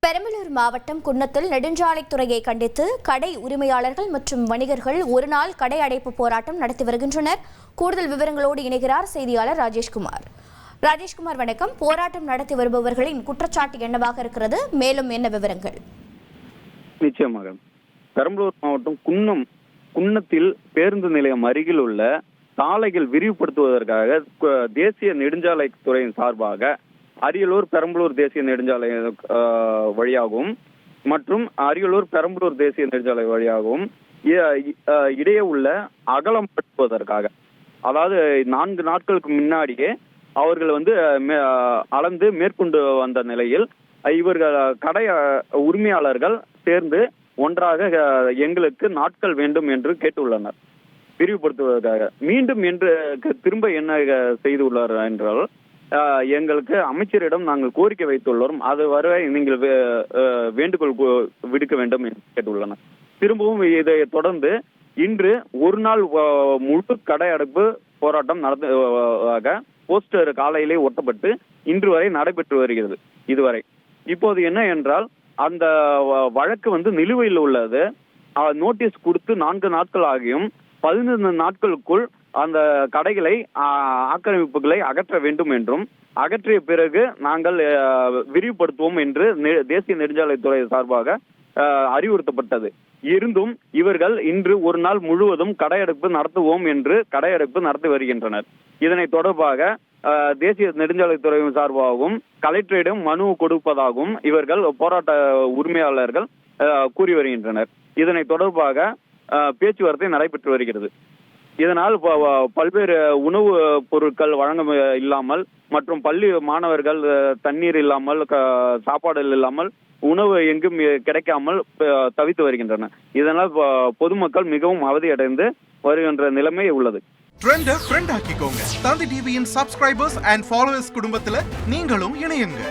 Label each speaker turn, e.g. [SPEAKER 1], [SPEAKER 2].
[SPEAKER 1] பெரம்பலூர் மாவட்டம் குன்னத்தில் நெடுஞ்சாலைத்துறையை கண்டித்து கடை உரிமையாளர்கள் மற்றும் வணிகர்கள் ஒருநாள் கடை அடைப்பு போராட்டம் நடத்தி வருகின்றனர். கூடுதல் விவரங்களோடு இணைகிறார் செய்தியாளர் ராஜேஷ்குமார். ராஜேஷ்குமார், வணக்கம். போராட்டம் நடத்தி வருபவர்களின் குற்றச்சாட்டு என்னவாக இருக்கிறது? மேலும் என்ன விவரங்கள்?
[SPEAKER 2] நிச்சயமாக பெரம்பலூர் மாவட்டம் குன்னத்தில் பேருந்து நிலையம் அருகில் உள்ள சாலைகள் விரிவுபடுத்துவதற்காக தேசிய நெடுஞ்சாலைத்துறையின் சார்பாக அரியலூர் பெரம்பலூர் தேசிய நெடுஞ்சாலை வழியாகவும் மற்றும் அரியலூர் பெரம்பலூர் தேசிய நெடுஞ்சாலை வழியாகவும் இடையே உள்ள அகலப்படுத்துவதற்காக, அதாவது 4 நாட்களுக்கு முன்னாடியே அவர்கள் அளந்து மேற்கொண்டு வந்த நிலையில் இவர்கள் கடை உரிமையாளர்கள் சேர்ந்து ஒன்றாக எங்களுக்கு நாட்கள் வேண்டும் என்று கேட்டுள்ளனர். விரிவுபடுத்துவதற்காக மீண்டும் என்று திரும்ப என்ன செய்துள்ளார் என்றால், எங்களுக்கு அமைச்சரிடம் நாங்கள் கோரிக்கை வைத்துள்ளோம், அது வரை நீங்கள் வேண்டுகோள் விடுக்க வேண்டும் என்று கேட்டுள்ளனர். திரும்பவும் இதை தொடர்ந்து இன்று ஒரு நாள் முழு கடை அடைப்பு போராட்டம் நடந்ததாக போஸ்டர் காலையிலே ஒட்டப்பட்டு இன்று வரை நடைபெற்று வருகிறது. இதுவரை இப்போது என்ன என்றால், அந்த வழக்கு நிலுவையில் உள்ளது. நோட்டீஸ் கொடுத்து 4 நாட்கள் ஆகியும் 15 நாட்களுக்குள் அந்த கடைகளை ஆக்கிரமிப்புகளை அகற்ற வேண்டும் என்றும், அகற்றிய பிறகு நாங்கள் விரிவுபடுத்துவோம் என்று தேசிய நெடுஞ்சாலைத்துறை சார்பாக அறிவுறுத்தப்பட்டது. இருந்தும் இவர்கள் இன்று ஒரு நாள் முழுவதும் கடையடைப்பு நடத்துவோம் என்று கடையடைப்பு நடத்தி வருகின்றனர். இதனை தொடர்பாக தேசிய நெடுஞ்சாலைத்துறை சார்பாகவும் கலெக்டரிடம் மனு கொடுப்பதாகவும் இவர்கள் போராட்ட உரிமையாளர்கள் கூறி வருகின்றனர். இதனை தொடர்பாக பேச்சுவார்த்தை நடைபெற்று வருகிறது. இதனால் பல்வேறு உணவு பொருட்கள் வழங்க இல்லாமல் மற்றும் பள்ளி மாணவர்கள் தண்ணீர் இல்லாமல், சாப்பாடு இல்லாமல், உணவு எங்கும் கிடைக்காமல் தவித்து வருகின்றனர். இதனால் பொதுமக்கள் மிகவும் அவதியடைந்து வருகின்ற நிலைமை உள்ளது.
[SPEAKER 3] ட்ரெண்டை ஃப்ரெண்ட் ஆக்கிக்கோங்க. தந்தி டிவியின் சப்ஸ்கிரைபர்ஸ் அண்ட் ஃபாலோவர்ஸ் குடும்பத்துல நீங்களும் இணையுங்க.